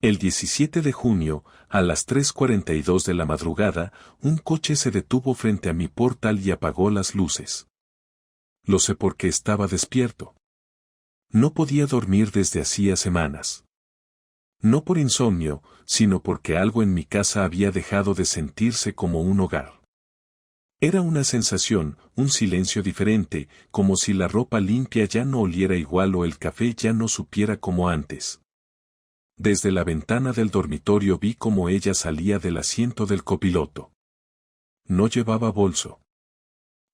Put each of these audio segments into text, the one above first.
El 17 de junio, a las 3:42 de la madrugada, un coche se detuvo frente a mi portal y apagó las luces. Lo sé porque estaba despierto. No podía dormir desde hacía semanas. No por insomnio, sino porque algo en mi casa había dejado de sentirse como un hogar. Era una sensación, un silencio diferente, como si la ropa limpia ya no oliera igual o el café ya no supiera como antes. Desde la ventana del dormitorio vi cómo ella salía del asiento del copiloto. No llevaba bolso.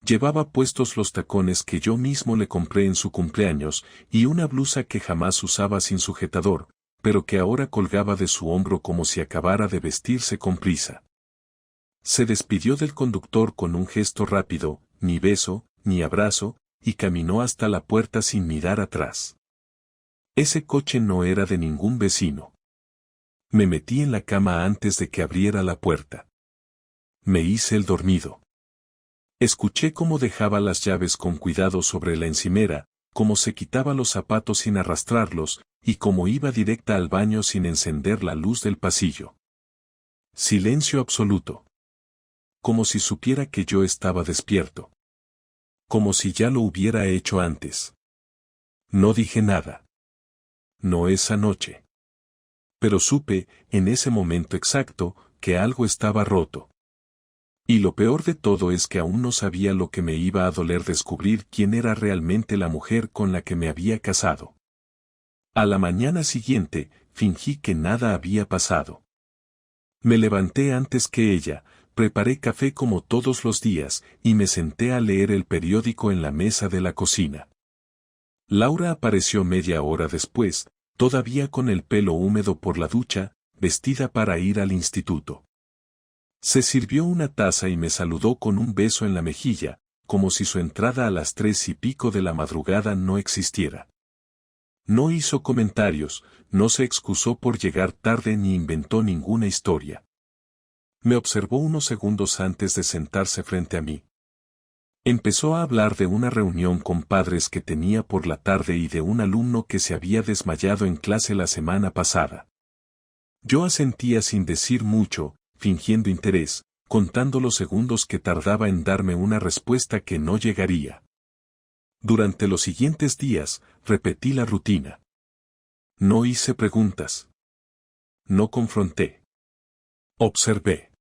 Llevaba puestos los tacones que yo mismo le compré en su cumpleaños y una blusa que jamás usaba sin sujetador, pero que ahora colgaba de su hombro como si acabara de vestirse con prisa. Se despidió del conductor con un gesto rápido, ni beso, ni abrazo, y caminó hasta la puerta sin mirar atrás. Ese coche no era de ningún vecino. Me metí en la cama antes de que abriera la puerta. Me hice el dormido. Escuché cómo dejaba las llaves con cuidado sobre la encimera, cómo se quitaba los zapatos sin arrastrarlos, y cómo iba directa al baño sin encender la luz del pasillo. Silencio absoluto. Como si supiera que yo estaba despierto. Como si ya lo hubiera hecho antes. No dije nada. No esa noche. Pero supe, en ese momento exacto, que algo estaba roto. Y lo peor de todo es que aún no sabía lo que me iba a doler descubrir quién era realmente la mujer con la que me había casado. A la mañana siguiente, fingí que nada había pasado. Me levanté antes que ella, preparé café como todos los días y me senté a leer el periódico en la mesa de la cocina. Laura apareció media hora después, todavía con el pelo húmedo por la ducha, vestida para ir al instituto. Se sirvió una taza y me saludó con un beso en la mejilla, como si su entrada a las 3:15 de la madrugada no existiera. No hizo comentarios, no se excusó por llegar tarde ni inventó ninguna historia. Me observó unos segundos antes de sentarse frente a mí. Empezó a hablar de una reunión con padres que tenía por la tarde y de un alumno que se había desmayado en clase la semana pasada. Yo asentía sin decir mucho, fingiendo interés, contando los segundos que tardaba en darme una respuesta que no llegaría. Durante los siguientes días, repetí la rutina. No hice preguntas. No confronté. Observé.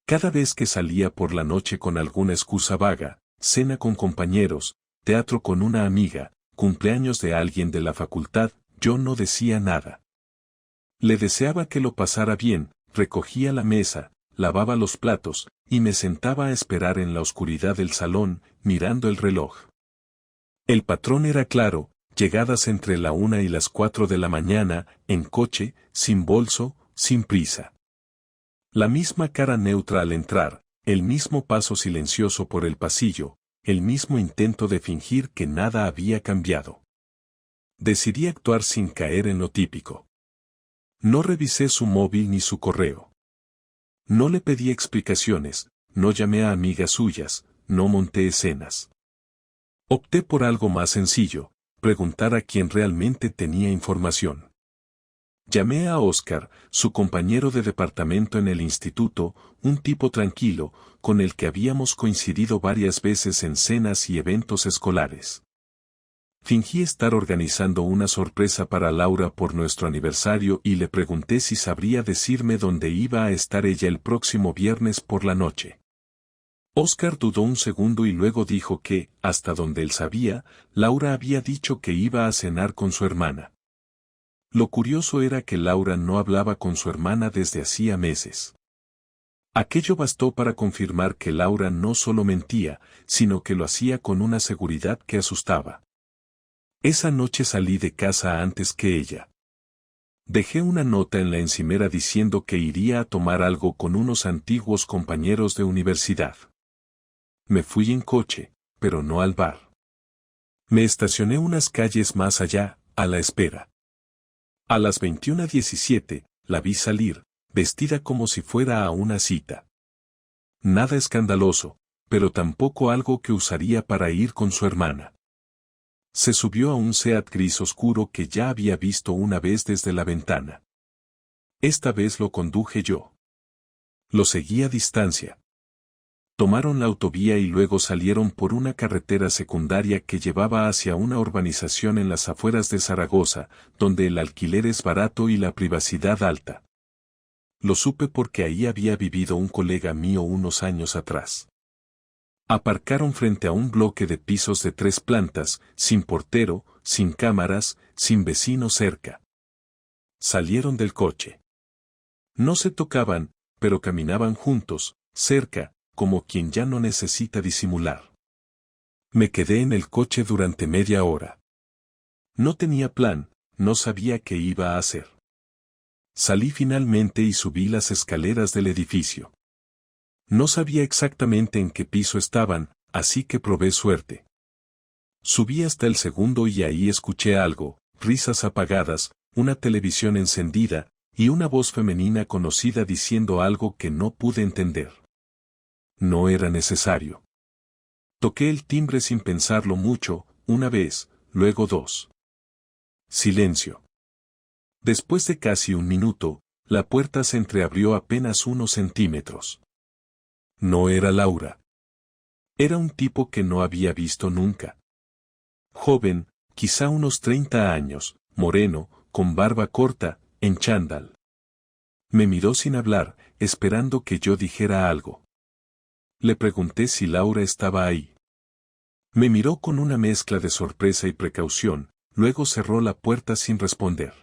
Cada vez que salía por la noche con alguna excusa vaga, cena con compañeros, teatro con una amiga, cumpleaños de alguien de la facultad, yo no decía nada. Le deseaba que lo pasara bien, recogía la mesa, lavaba los platos, y me sentaba a esperar en la oscuridad del salón, mirando el reloj. El patrón era claro, llegadas entre la 1 y las 4 de la mañana, en coche, sin bolso, sin prisa. La misma cara neutra al entrar, el mismo paso silencioso por el pasillo, el mismo intento de fingir que nada había cambiado. Decidí actuar sin caer en lo típico. No revisé su móvil ni su correo. No le pedí explicaciones, no llamé a amigas suyas, no monté escenas. Opté por algo más sencillo, preguntar a quien realmente tenía información. Llamé a Oscar, su compañero de departamento en el instituto, un tipo tranquilo, con el que habíamos coincidido varias veces en cenas y eventos escolares. Fingí estar organizando una sorpresa para Laura por nuestro aniversario y le pregunté si sabría decirme dónde iba a estar ella el próximo viernes por la noche. Oscar dudó un segundo y luego dijo que, hasta donde él sabía, Laura había dicho que iba a cenar con su hermana. Lo curioso era que Laura no hablaba con su hermana desde hacía meses. Aquello bastó para confirmar que Laura no solo mentía, sino que lo hacía con una seguridad que asustaba. Esa noche salí de casa antes que ella. Dejé una nota en la encimera diciendo que iría a tomar algo con unos antiguos compañeros de universidad. Me fui en coche, pero no al bar. Me estacioné unas calles más allá, a la espera. A las 21:17, la vi salir, vestida como si fuera a una cita. Nada escandaloso, pero tampoco algo que usaría para ir con su hermana. Se subió a un Seat gris oscuro que ya había visto una vez desde la ventana. Esta vez lo conduje yo. Lo seguí a distancia. Tomaron la autovía y luego salieron por una carretera secundaria que llevaba hacia una urbanización en las afueras de Zaragoza, donde el alquiler es barato y la privacidad alta. Lo supe porque ahí había vivido un colega mío unos años atrás. Aparcaron frente a un bloque de pisos de 3 plantas, sin portero, sin cámaras, sin vecino cerca. Salieron del coche. No se tocaban, pero caminaban juntos, cerca, como quien ya no necesita disimular. Me quedé en el coche durante media hora. No tenía plan, no sabía qué iba a hacer. Salí finalmente y subí las escaleras del edificio. No sabía exactamente en qué piso estaban, así que probé suerte. Subí hasta el segundo y ahí escuché algo, risas apagadas, una televisión encendida, y una voz femenina conocida diciendo algo que no pude entender. No era necesario. Toqué el timbre sin pensarlo mucho, una vez, luego 2. Silencio. Después de casi un minuto, la puerta se entreabrió apenas unos centímetros. No era Laura. Era un tipo que no había visto nunca. Joven, quizá unos 30 años, moreno, con barba corta, en chándal. Me miró sin hablar, esperando que yo dijera algo. Le pregunté si Laura estaba ahí. Me miró con una mezcla de sorpresa y precaución, luego cerró la puerta sin responder.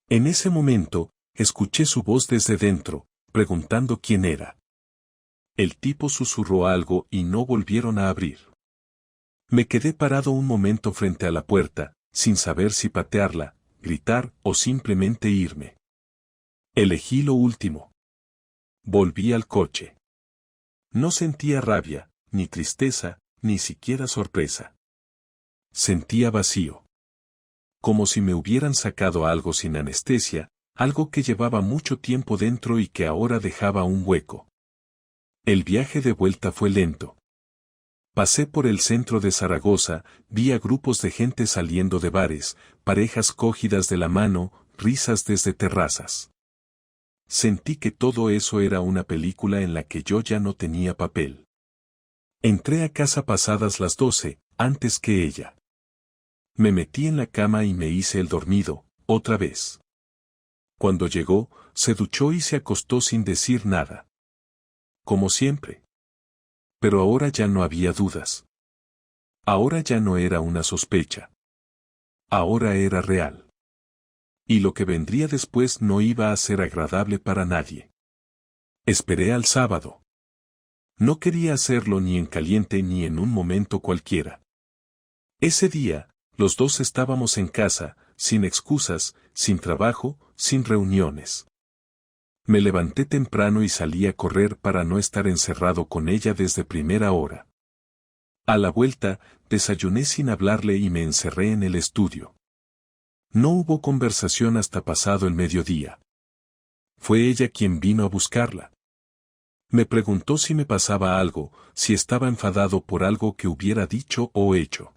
En ese momento, escuché su voz desde dentro, preguntando quién era. El tipo susurró algo y no volvieron a abrir. Me quedé parado un momento frente a la puerta, sin saber si patearla, gritar o simplemente irme. Elegí lo último. Volví al coche. No sentía rabia, ni tristeza, ni siquiera sorpresa. Sentía vacío. Como si me hubieran sacado algo sin anestesia, algo que llevaba mucho tiempo dentro y que ahora dejaba un hueco. El viaje de vuelta fue lento. Pasé por el centro de Zaragoza, vi a grupos de gente saliendo de bares, parejas cogidas de la mano, risas desde terrazas. Sentí que todo eso era una película en la que yo ya no tenía papel. Entré a casa pasadas las 12, antes que ella. Me metí en la cama y me hice el dormido, otra vez. Cuando llegó, se duchó y se acostó sin decir nada. Como siempre. Pero ahora ya no había dudas. Ahora ya no era una sospecha. Ahora era real. Y lo que vendría después no iba a ser agradable para nadie. Esperé al sábado. No quería hacerlo ni en caliente ni en un momento cualquiera. Ese día, los dos estábamos en casa, sin excusas, sin trabajo, sin reuniones. Me levanté temprano y salí a correr para no estar encerrado con ella desde primera hora. A la vuelta, desayuné sin hablarle y me encerré en el estudio. No hubo conversación hasta pasado el mediodía. Fue ella quien vino a buscarla. Me preguntó si me pasaba algo, si estaba enfadado por algo que hubiera dicho o hecho.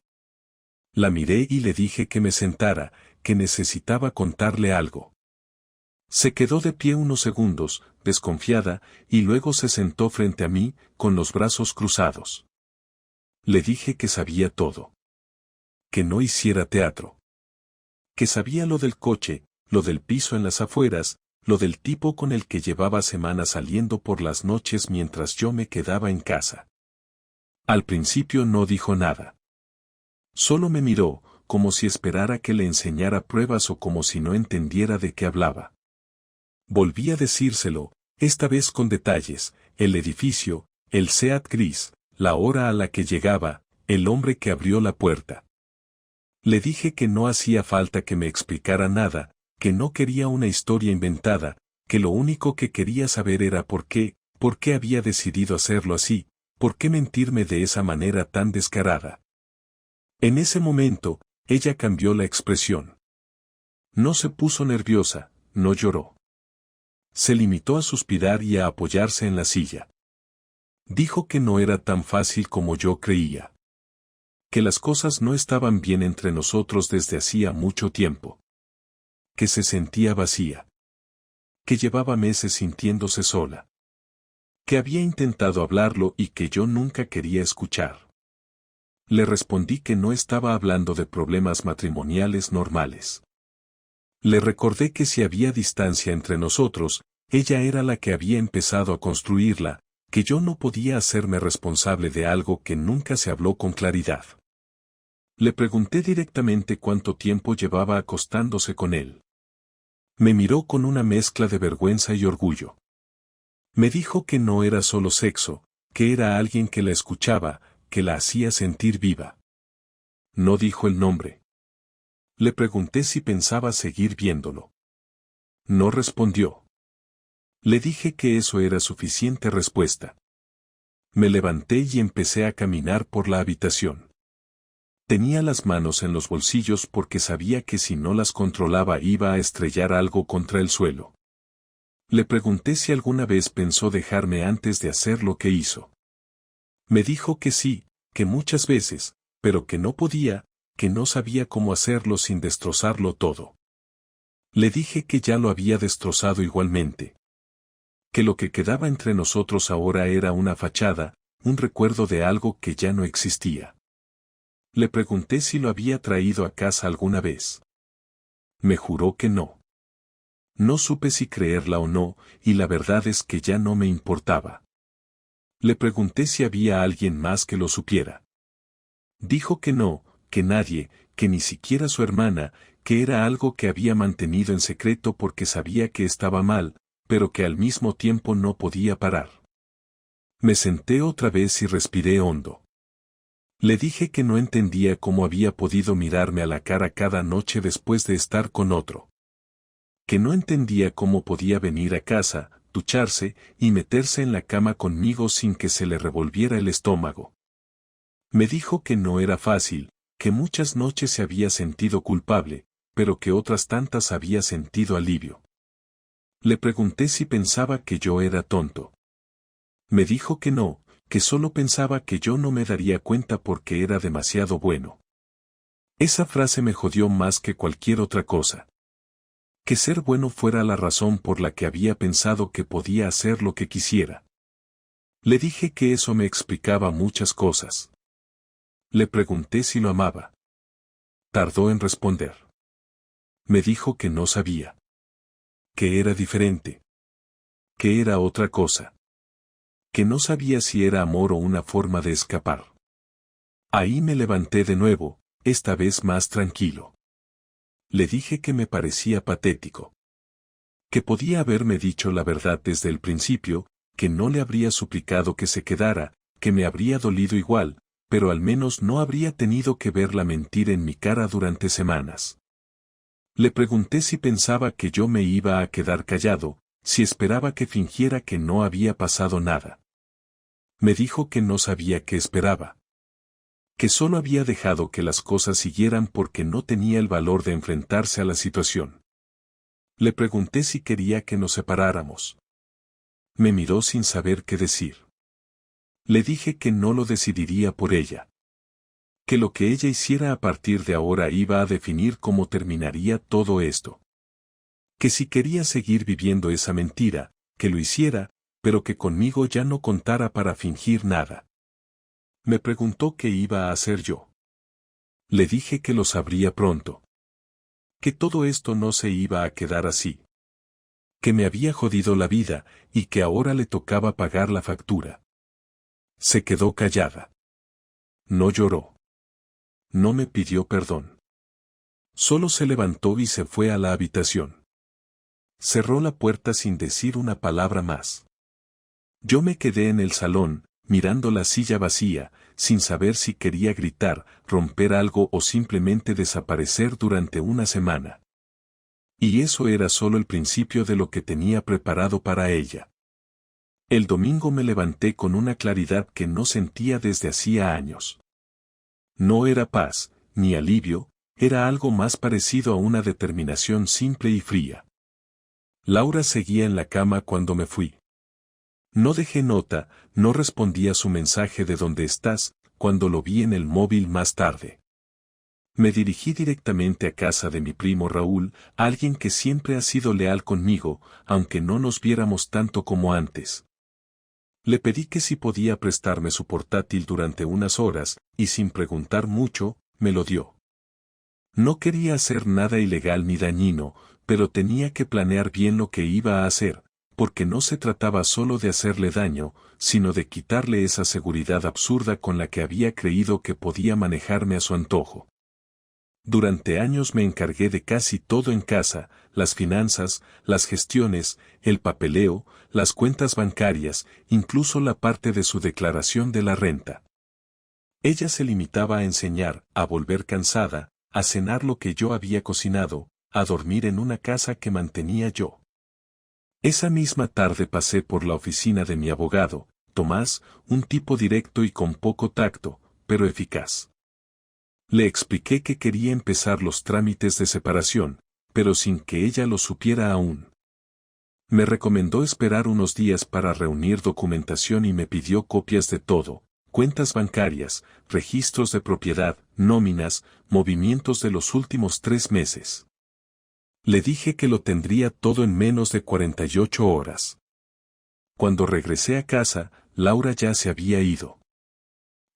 La miré y le dije que me sentara, que necesitaba contarle algo. Se quedó de pie unos segundos, desconfiada, y luego se sentó frente a mí, con los brazos cruzados. Le dije que sabía todo. Que no hiciera teatro. Que sabía lo del coche, lo del piso en las afueras, lo del tipo con el que llevaba semanas saliendo por las noches mientras yo me quedaba en casa. Al principio no dijo nada. Solo me miró, como si esperara que le enseñara pruebas o como si no entendiera de qué hablaba. Volví a decírselo, esta vez con detalles, el edificio, el Seat gris, la hora a la que llegaba, el hombre que abrió la puerta. Le dije que no hacía falta que me explicara nada, que no quería una historia inventada, que lo único que quería saber era por qué había decidido hacerlo así, por qué mentirme de esa manera tan descarada. En ese momento, ella cambió la expresión. No se puso nerviosa, no lloró. Se limitó a suspirar y a apoyarse en la silla. Dijo que no era tan fácil como yo creía. Que las cosas no estaban bien entre nosotros desde hacía mucho tiempo. Que se sentía vacía. que llevaba meses sintiéndose sola, que había intentado hablarlo y que yo nunca quería escuchar. Le respondí que no estaba hablando de problemas matrimoniales normales. Le recordé que si había distancia entre nosotros, ella era la que había empezado a construirla, que yo no podía hacerme responsable de algo que nunca se habló con claridad. Le pregunté directamente cuánto tiempo llevaba acostándose con él. Me miró con una mezcla de vergüenza y orgullo. Me dijo que no era solo sexo, que era alguien que la escuchaba, que la hacía sentir viva. No dijo el nombre. Le pregunté si pensaba seguir viéndolo. No respondió. Le dije que eso era suficiente respuesta. Me levanté y empecé a caminar por la habitación. Tenía las manos en los bolsillos porque sabía que si no las controlaba iba a estrellar algo contra el suelo. Le pregunté si alguna vez pensó dejarme antes de hacer lo que hizo. Me dijo que sí, que muchas veces, pero que no podía, que no sabía cómo hacerlo sin destrozarlo todo. Le dije que ya lo había destrozado igualmente. Que lo que quedaba entre nosotros ahora era una fachada, un recuerdo de algo que ya no existía. Le pregunté si lo había traído a casa alguna vez. Me juró que no. No supe si creerla o no, y la verdad es que ya no me importaba. Le pregunté si había alguien más que lo supiera. Dijo que no, que nadie, que ni siquiera su hermana, que era algo que había mantenido en secreto porque sabía que estaba mal, pero que al mismo tiempo no podía parar. Me senté otra vez y respiré hondo. Le dije que no entendía cómo había podido mirarme a la cara cada noche después de estar con otro. Que no entendía cómo podía venir a casa, ducharse y meterse en la cama conmigo sin que se le revolviera el estómago. Me dijo que no era fácil, que muchas noches se había sentido culpable, pero que otras tantas había sentido alivio. Le pregunté si pensaba que yo era tonto. Me dijo que no, que solo pensaba que yo no me daría cuenta porque era demasiado bueno. Esa frase me jodió más que cualquier otra cosa. Que ser bueno fuera la razón por la que había pensado que podía hacer lo que quisiera. Le dije que eso me explicaba muchas cosas. Le pregunté si lo amaba. Tardó en responder. Me dijo que no sabía. Que era diferente. Que era otra cosa. Que no sabía si era amor o una forma de escapar. Ahí me levanté de nuevo, esta vez más tranquilo. Le dije que me parecía patético. Que podía haberme dicho la verdad desde el principio, que no le habría suplicado que se quedara, que me habría dolido igual, pero al menos no habría tenido que verla mentir en mi cara durante semanas. Le pregunté si pensaba que yo me iba a quedar callado, si esperaba que fingiera que no había pasado nada. Me dijo que no sabía qué esperaba. Que solo había dejado que las cosas siguieran porque no tenía el valor de enfrentarse a la situación. Le pregunté si quería que nos separáramos. Me miró sin saber qué decir. Le dije que no lo decidiría por ella. Que lo que ella hiciera a partir de ahora iba a definir cómo terminaría todo esto. Que si quería seguir viviendo esa mentira, que lo hiciera, pero que conmigo ya no contara para fingir nada. Me preguntó qué iba a hacer yo. Le dije que lo sabría pronto. Que todo esto no se iba a quedar así. Que me había jodido la vida, y que ahora le tocaba pagar la factura. Se quedó callada. No lloró. No me pidió perdón. Solo se levantó y se fue a la habitación. Cerró la puerta sin decir una palabra más. Yo me quedé en el salón, mirando la silla vacía, sin saber si quería gritar, romper algo o simplemente desaparecer durante una semana. Y eso era solo el principio de lo que tenía preparado para ella. El domingo me levanté con una claridad que no sentía desde hacía años. No era paz, ni alivio, era algo más parecido a una determinación simple y fría. Laura seguía en la cama cuando me fui. No dejé nota, no respondí a su mensaje de dónde estás, cuando lo vi en el móvil más tarde. Me dirigí directamente a casa de mi primo Raúl, alguien que siempre ha sido leal conmigo, aunque no nos viéramos tanto como antes. Le pedí que si podía prestarme su portátil durante unas horas, y sin preguntar mucho, me lo dio. No quería hacer nada ilegal ni dañino, pero tenía que planear bien lo que iba a hacer, porque no se trataba solo de hacerle daño, sino de quitarle esa seguridad absurda con la que había creído que podía manejarme a su antojo. Durante años me encargué de casi todo en casa, las finanzas, las gestiones, el papeleo, las cuentas bancarias, incluso la parte de su declaración de la renta. Ella se limitaba a enseñar, a volver cansada, a cenar lo que yo había cocinado, a dormir en una casa que mantenía yo. Esa misma tarde pasé por la oficina de mi abogado, Tomás, un tipo directo y con poco tacto, pero eficaz. Le expliqué que quería empezar los trámites de separación, pero sin que ella lo supiera aún. Me recomendó esperar unos días para reunir documentación y me pidió copias de todo, cuentas bancarias, registros de propiedad, nóminas, movimientos de los últimos 3 meses. Le dije que lo tendría todo en menos de 48 horas. Cuando regresé a casa, Laura ya se había ido.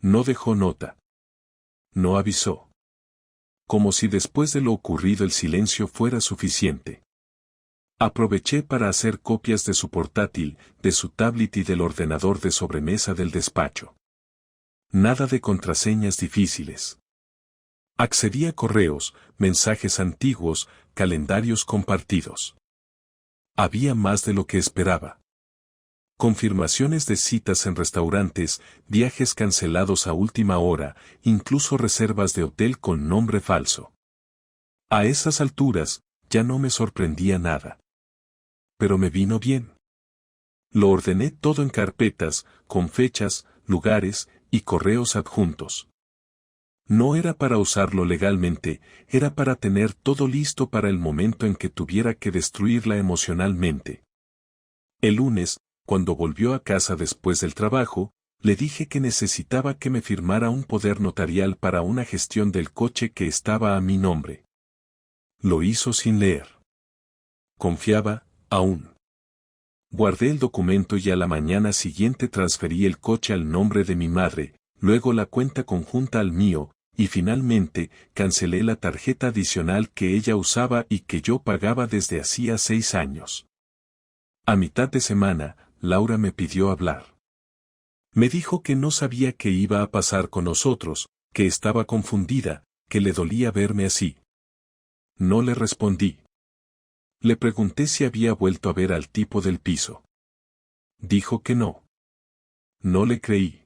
No dejó nota. No avisó. Como si después de lo ocurrido el silencio fuera suficiente. Aproveché para hacer copias de su portátil, de su tablet y del ordenador de sobremesa del despacho. Nada de contraseñas difíciles. Accedí a correos, mensajes antiguos, calendarios compartidos. Había más de lo que esperaba. Confirmaciones de citas en restaurantes, viajes cancelados a última hora, incluso reservas de hotel con nombre falso. A esas alturas, ya no me sorprendía nada. Pero me vino bien. Lo ordené todo en carpetas, con fechas, lugares y correos adjuntos. No era para usarlo legalmente, era para tener todo listo para el momento en que tuviera que destruirla emocionalmente. El lunes, cuando volvió a casa después del trabajo, le dije que necesitaba que me firmara un poder notarial para una gestión del coche que estaba a mi nombre. Lo hizo sin leer. Confiaba, aún. Guardé el documento y a la mañana siguiente transferí el coche al nombre de mi madre, luego la cuenta conjunta al mío, y finalmente cancelé la tarjeta adicional que ella usaba y que yo pagaba desde hacía 6 años. A mitad de semana, Laura me pidió hablar. Me dijo que no sabía qué iba a pasar con nosotros, que estaba confundida, que le dolía verme así. No le respondí. Le pregunté si había vuelto a ver al tipo del piso. Dijo que no. No le creí.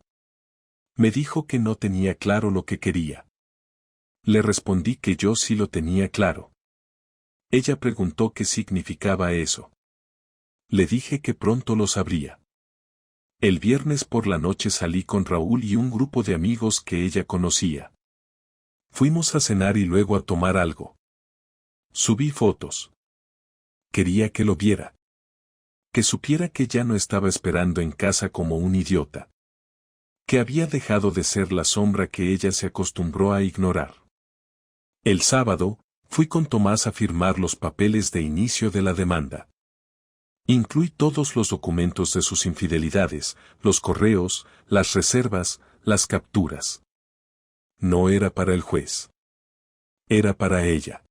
Me dijo que no tenía claro lo que quería. Le respondí que yo sí lo tenía claro. Ella preguntó qué significaba eso. Le dije que pronto lo sabría. El viernes por la noche salí con Raúl y un grupo de amigos que ella conocía. Fuimos a cenar y luego a tomar algo. Subí fotos. Quería que lo viera. Que supiera que ya no estaba esperando en casa como un idiota. Que había dejado de ser la sombra que ella se acostumbró a ignorar. El sábado, fui con Tomás a firmar los papeles de inicio de la demanda. Incluí todos los documentos de sus infidelidades, los correos, las reservas, las capturas. No era para el juez. Era para ella.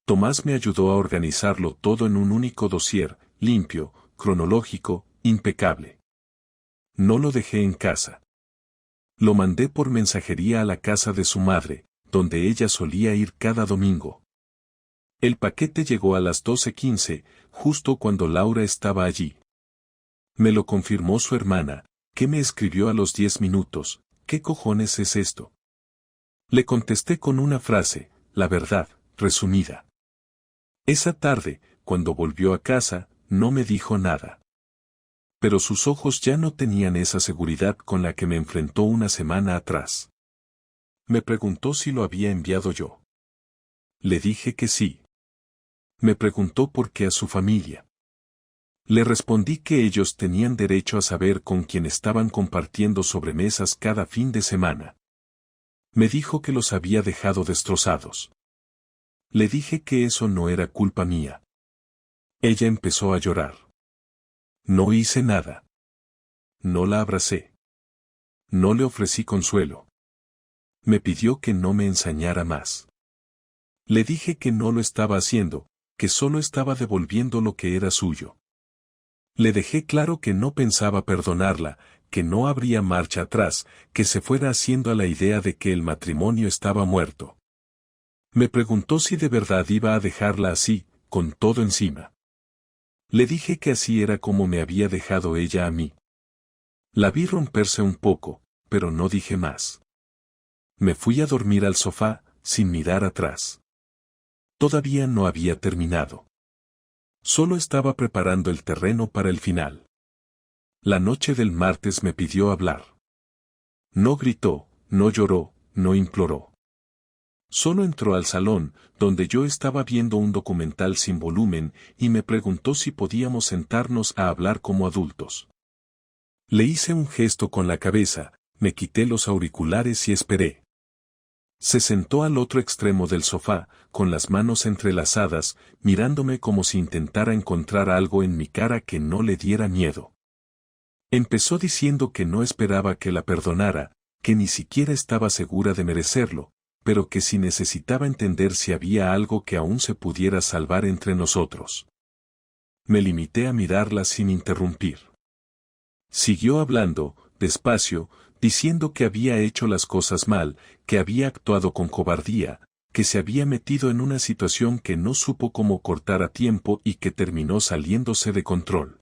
Tomás me ayudó a organizarlo todo en un único dossier, limpio, cronológico, impecable. No lo dejé en casa. Lo mandé por mensajería a la casa de su madre, donde ella solía ir cada domingo. El paquete llegó a las 12:15, justo cuando Laura estaba allí. Me lo confirmó su hermana, que me escribió a los 10 minutos, ¿qué cojones es esto? Le contesté con una frase, la verdad, resumida. Esa tarde, cuando volvió a casa, no me dijo nada. Pero sus ojos ya no tenían esa seguridad con la que me enfrentó una semana atrás. Me preguntó si lo había enviado yo. Le dije que sí. Me preguntó por qué a su familia. Le respondí que ellos tenían derecho a saber con quién estaban compartiendo sobremesas cada fin de semana. Me dijo que los había dejado destrozados. Le dije que eso no era culpa mía. Ella empezó a llorar. No hice nada. No la abracé. No le ofrecí consuelo. Me pidió que no me ensañara más. Le dije que no lo estaba haciendo, que solo estaba devolviendo lo que era suyo. Le dejé claro que no pensaba perdonarla, que no habría marcha atrás, que se fuera haciendo a la idea de que el matrimonio estaba muerto. Me preguntó si de verdad iba a dejarla así, con todo encima. Le dije que así era como me había dejado ella a mí. La vi romperse un poco, pero no dije más. Me fui a dormir al sofá, sin mirar atrás. Todavía no había terminado. Solo estaba preparando el terreno para el final. La noche del martes me pidió hablar. No gritó, no lloró, no imploró. Solo entró al salón, donde yo estaba viendo un documental sin volumen, y me preguntó si podíamos sentarnos a hablar como adultos. Le hice un gesto con la cabeza, me quité los auriculares y esperé. Se sentó al otro extremo del sofá, con las manos entrelazadas, mirándome como si intentara encontrar algo en mi cara que no le diera miedo. Empezó diciendo que no esperaba que la perdonara, que ni siquiera estaba segura de merecerlo, pero que si necesitaba entender si había algo que aún se pudiera salvar entre nosotros. Me limité a mirarla sin interrumpir. Siguió hablando, despacio, diciendo que había hecho las cosas mal, que había actuado con cobardía, que se había metido en una situación que no supo cómo cortar a tiempo y que terminó saliéndose de control.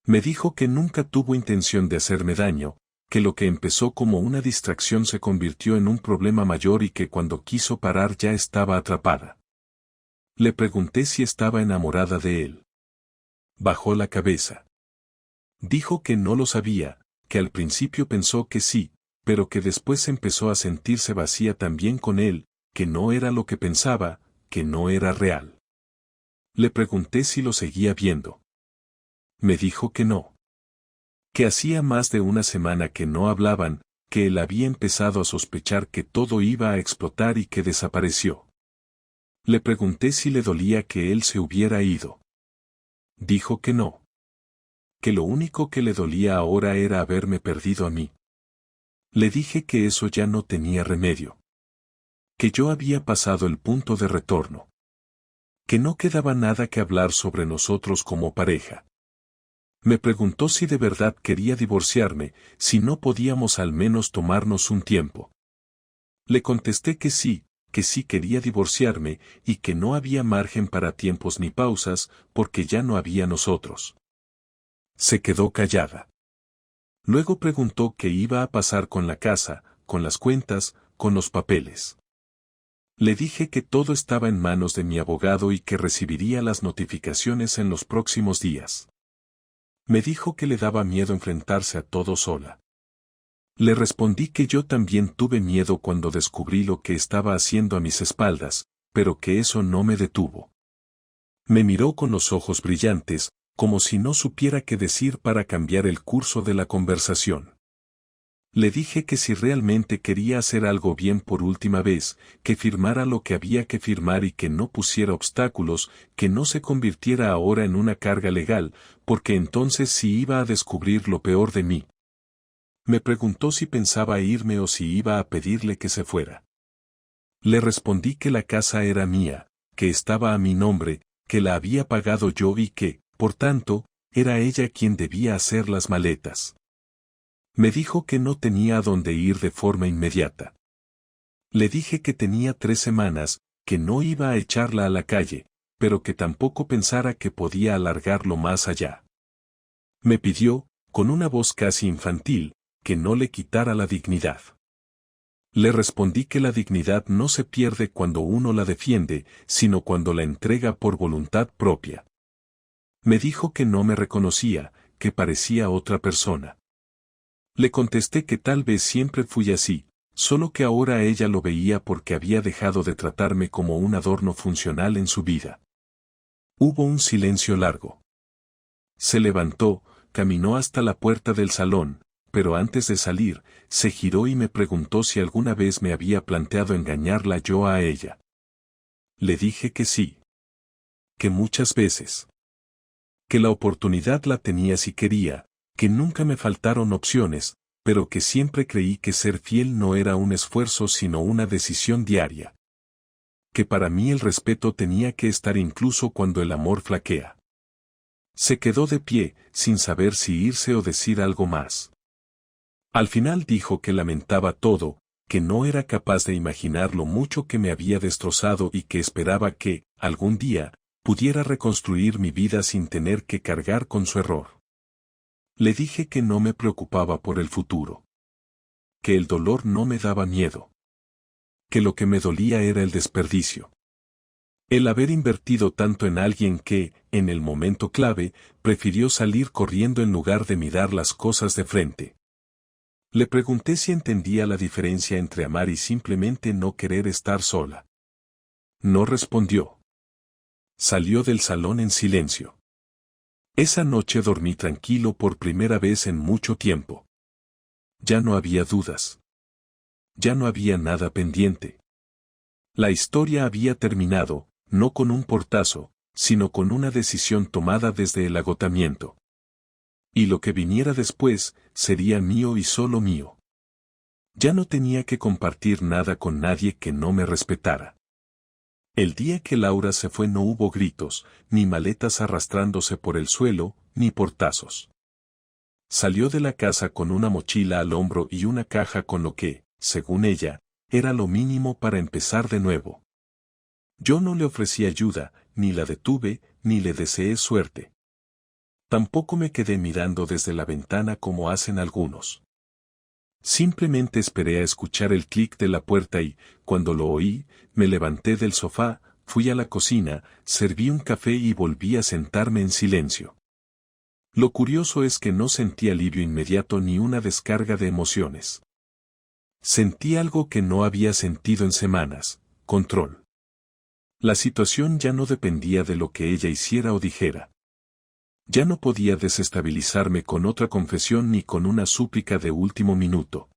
Me dijo que nunca tuvo intención de hacerme daño, que lo que empezó como una distracción se convirtió en un problema mayor y que cuando quiso parar ya estaba atrapada. Le pregunté si estaba enamorada de él. Bajó la cabeza. Dijo que no lo sabía, que al principio pensó que sí, pero que después empezó a sentirse vacía también con él, que no era lo que pensaba, que no era real. Le pregunté si lo seguía viendo. Me dijo que no. Que hacía más de una semana que no hablaban, que él había empezado a sospechar que todo iba a explotar y que desapareció. Le pregunté si le dolía que él se hubiera ido. Dijo que no. Que lo único que le dolía ahora era haberme perdido a mí. Le dije que eso ya no tenía remedio. Que yo había pasado el punto de retorno. Que no quedaba nada que hablar sobre nosotros como pareja. Me preguntó si de verdad quería divorciarme, si no podíamos al menos tomarnos un tiempo. Le contesté que sí quería divorciarme y que no había margen para tiempos ni pausas, porque ya no había nosotros. Se quedó callada. Luego preguntó qué iba a pasar con la casa, con las cuentas, con los papeles. Le dije que todo estaba en manos de mi abogado y que recibiría las notificaciones en los próximos días. Me dijo que le daba miedo enfrentarse a todo sola. Le respondí que yo también tuve miedo cuando descubrí lo que estaba haciendo a mis espaldas, pero que eso no me detuvo. Me miró con los ojos brillantes, como si no supiera qué decir para cambiar el curso de la conversación. Le dije que si realmente quería hacer algo bien por última vez, que firmara lo que había que firmar y que no pusiera obstáculos, que no se convirtiera ahora en una carga legal, porque entonces sí iba a descubrir lo peor de mí. Me preguntó si pensaba irme o si iba a pedirle que se fuera. Le respondí que la casa era mía, que estaba a mi nombre, que la había pagado yo y que, por tanto, era ella quien debía hacer las maletas. Me dijo que no tenía a dónde ir de forma inmediata. Le dije que tenía 3 semanas, que no iba a echarla a la calle, pero que tampoco pensara que podía alargarlo más allá. Me pidió, con una voz casi infantil, que no le quitara la dignidad. Le respondí que la dignidad no se pierde cuando uno la defiende, sino cuando la entrega por voluntad propia. Me dijo que no me reconocía, que parecía otra persona. Le contesté que tal vez siempre fui así, solo que ahora ella lo veía porque había dejado de tratarme como un adorno funcional en su vida. Hubo un silencio largo. Se levantó, caminó hasta la puerta del salón, pero antes de salir, se giró y me preguntó si alguna vez me había planteado engañarla yo a ella. Le dije que sí. Que muchas veces. Que la oportunidad la tenía si quería, que nunca me faltaron opciones, pero que siempre creí que ser fiel no era un esfuerzo sino una decisión diaria. Que para mí el respeto tenía que estar incluso cuando el amor flaquea. Se quedó de pie, sin saber si irse o decir algo más. Al final dijo que lamentaba todo, que no era capaz de imaginar lo mucho que me había destrozado y que esperaba que, algún día, pudiera reconstruir mi vida sin tener que cargar con su error. Le dije que no me preocupaba por el futuro. Que el dolor no me daba miedo. Que lo que me dolía era el desperdicio. El haber invertido tanto en alguien que, en el momento clave, prefirió salir corriendo en lugar de mirar las cosas de frente. Le pregunté si entendía la diferencia entre amar y simplemente no querer estar sola. No respondió. Salió del salón en silencio. Esa noche dormí tranquilo por primera vez en mucho tiempo. Ya no había dudas. Ya no había nada pendiente. La historia había terminado, no con un portazo, sino con una decisión tomada desde el agotamiento. Y lo que viniera después, sería mío y solo mío. Ya no tenía que compartir nada con nadie que no me respetara. El día que Laura se fue no hubo gritos, ni maletas arrastrándose por el suelo, ni portazos. Salió de la casa con una mochila al hombro y una caja con lo que, según ella, era lo mínimo para empezar de nuevo. Yo no le ofrecí ayuda, ni la detuve, ni le deseé suerte. Tampoco me quedé mirando desde la ventana como hacen algunos. Simplemente esperé a escuchar el clic de la puerta y, cuando lo oí, me levanté del sofá, fui a la cocina, serví un café y volví a sentarme en silencio. Lo curioso es que no sentí alivio inmediato ni una descarga de emociones. Sentí algo que no había sentido en semanas: control. La situación ya no dependía de lo que ella hiciera o dijera. Ya no podía desestabilizarme con otra confesión ni con una súplica de último minuto.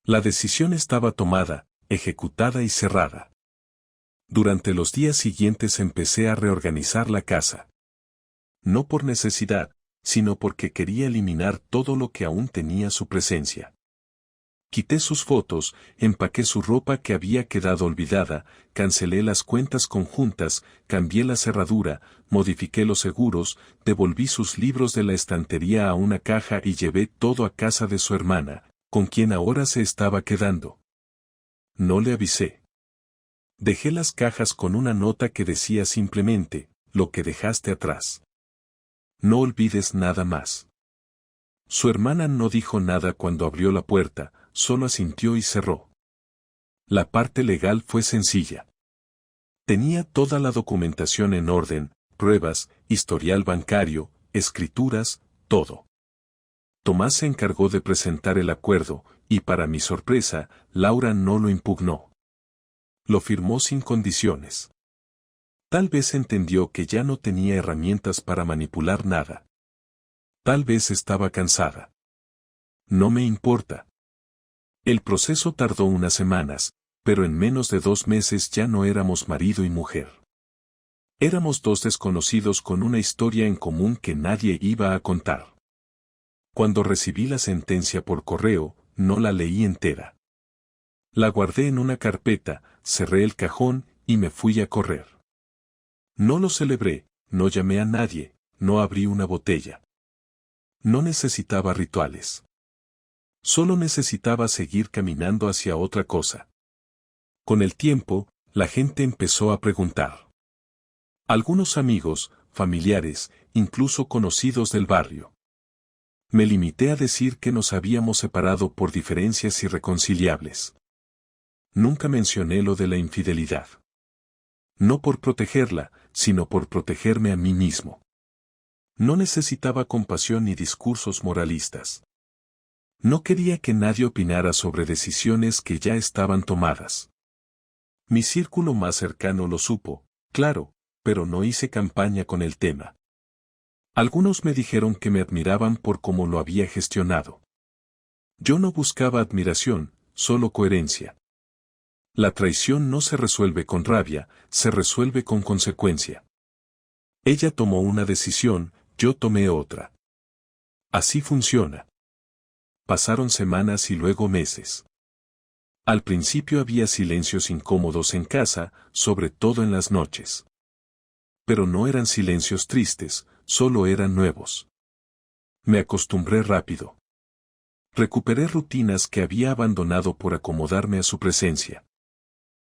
La decisión estaba tomada, ejecutada y cerrada. Durante los días siguientes empecé a reorganizar la casa. No por necesidad, sino porque quería eliminar todo lo que aún tenía su presencia. Quité sus fotos, empaqué su ropa que había quedado olvidada, cancelé las cuentas conjuntas, cambié la cerradura, modifiqué los seguros, devolví sus libros de la estantería a una caja y llevé todo a casa de su hermana, con quien ahora se estaba quedando. No le avisé. Dejé las cajas con una nota que decía simplemente: lo que dejaste atrás. No olvides nada más. Su hermana no dijo nada cuando abrió la puerta, solo asintió y cerró. La parte legal fue sencilla. Tenía toda la documentación en orden, pruebas, historial bancario, escrituras, todo. Tomás se encargó de presentar el acuerdo, y para mi sorpresa, Laura no lo impugnó. Lo firmó sin condiciones. Tal vez entendió que ya no tenía herramientas para manipular nada. Tal vez estaba cansada. No me importa. El proceso tardó unas semanas, pero en menos de 2 meses ya no éramos marido y mujer. Éramos dos desconocidos con una historia en común que nadie iba a contar. Cuando recibí la sentencia por correo, no la leí entera. La guardé en una carpeta, cerré el cajón y me fui a correr. No lo celebré, no llamé a nadie, no abrí una botella. No necesitaba rituales. Solo necesitaba seguir caminando hacia otra cosa. Con el tiempo, la gente empezó a preguntar. Algunos amigos, familiares, incluso conocidos del barrio. Me limité a decir que nos habíamos separado por diferencias irreconciliables. Nunca mencioné lo de la infidelidad. No por protegerla, sino por protegerme a mí mismo. No necesitaba compasión ni discursos moralistas. No quería que nadie opinara sobre decisiones que ya estaban tomadas. Mi círculo más cercano lo supo, claro, pero no hice campaña con el tema. Algunos me dijeron que me admiraban por cómo lo había gestionado. Yo no buscaba admiración, solo coherencia. La traición no se resuelve con rabia, se resuelve con consecuencia. Ella tomó una decisión, yo tomé otra. Así funciona. Pasaron semanas y luego meses. Al principio había silencios incómodos en casa, sobre todo en las noches. Pero no eran silencios tristes, solo eran nuevos. Me acostumbré rápido. Recuperé rutinas que había abandonado por acomodarme a su presencia.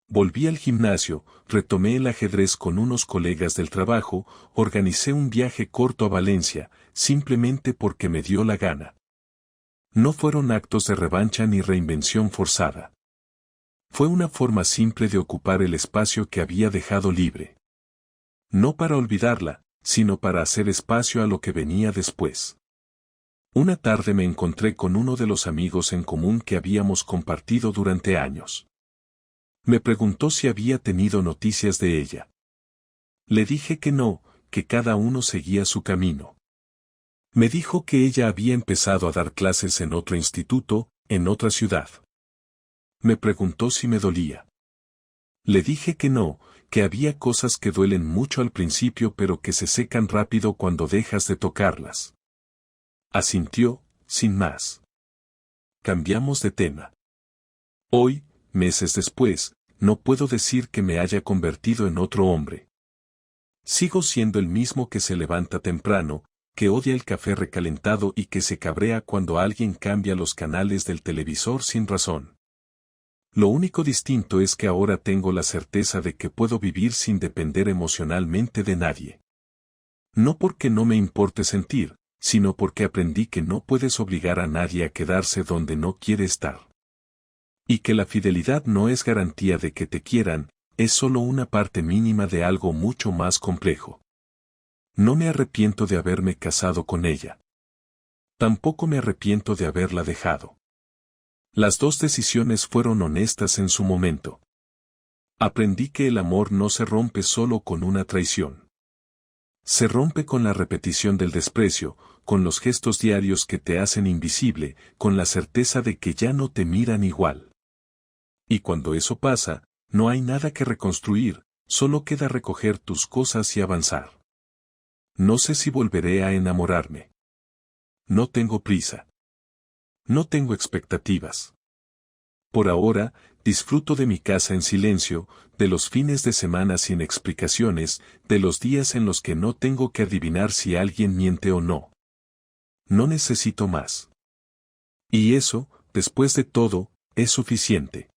Volví al gimnasio, retomé el ajedrez con unos colegas del trabajo, organicé un viaje corto a Valencia, simplemente porque me dio la gana. No fueron actos de revancha ni reinvención forzada. Fue una forma simple de ocupar el espacio que había dejado libre. No para olvidarla, sino para hacer espacio a lo que venía después. Una tarde me encontré con uno de los amigos en común que habíamos compartido durante años. Me preguntó si había tenido noticias de ella. Le dije que no, que cada uno seguía su camino. Me dijo que ella había empezado a dar clases en otro instituto, en otra ciudad. Me preguntó si me dolía. Le dije que no, que había cosas que duelen mucho al principio pero que se secan rápido cuando dejas de tocarlas. Asintió, sin más. Cambiamos de tema. Hoy, meses después, no puedo decir que me haya convertido en otro hombre. Sigo siendo el mismo que se levanta temprano, que odia el café recalentado y que se cabrea cuando alguien cambia los canales del televisor sin razón. Lo único distinto es que ahora tengo la certeza de que puedo vivir sin depender emocionalmente de nadie. No porque no me importe sentir, sino porque aprendí que no puedes obligar a nadie a quedarse donde no quiere estar. Y que la fidelidad no es garantía de que te quieran, es solo una parte mínima de algo mucho más complejo. No me arrepiento de haberme casado con ella. Tampoco me arrepiento de haberla dejado. Las dos decisiones fueron honestas en su momento. Aprendí que el amor no se rompe solo con una traición. Se rompe con la repetición del desprecio, con los gestos diarios que te hacen invisible, con la certeza de que ya no te miran igual. Y cuando eso pasa, no hay nada que reconstruir, solo queda recoger tus cosas y avanzar. No sé si volveré a enamorarme. No tengo prisa. No tengo expectativas. Por ahora, disfruto de mi casa en silencio, de los fines de semana sin explicaciones, de los días en los que no tengo que adivinar si alguien miente o no. No necesito más. Y eso, después de todo, es suficiente.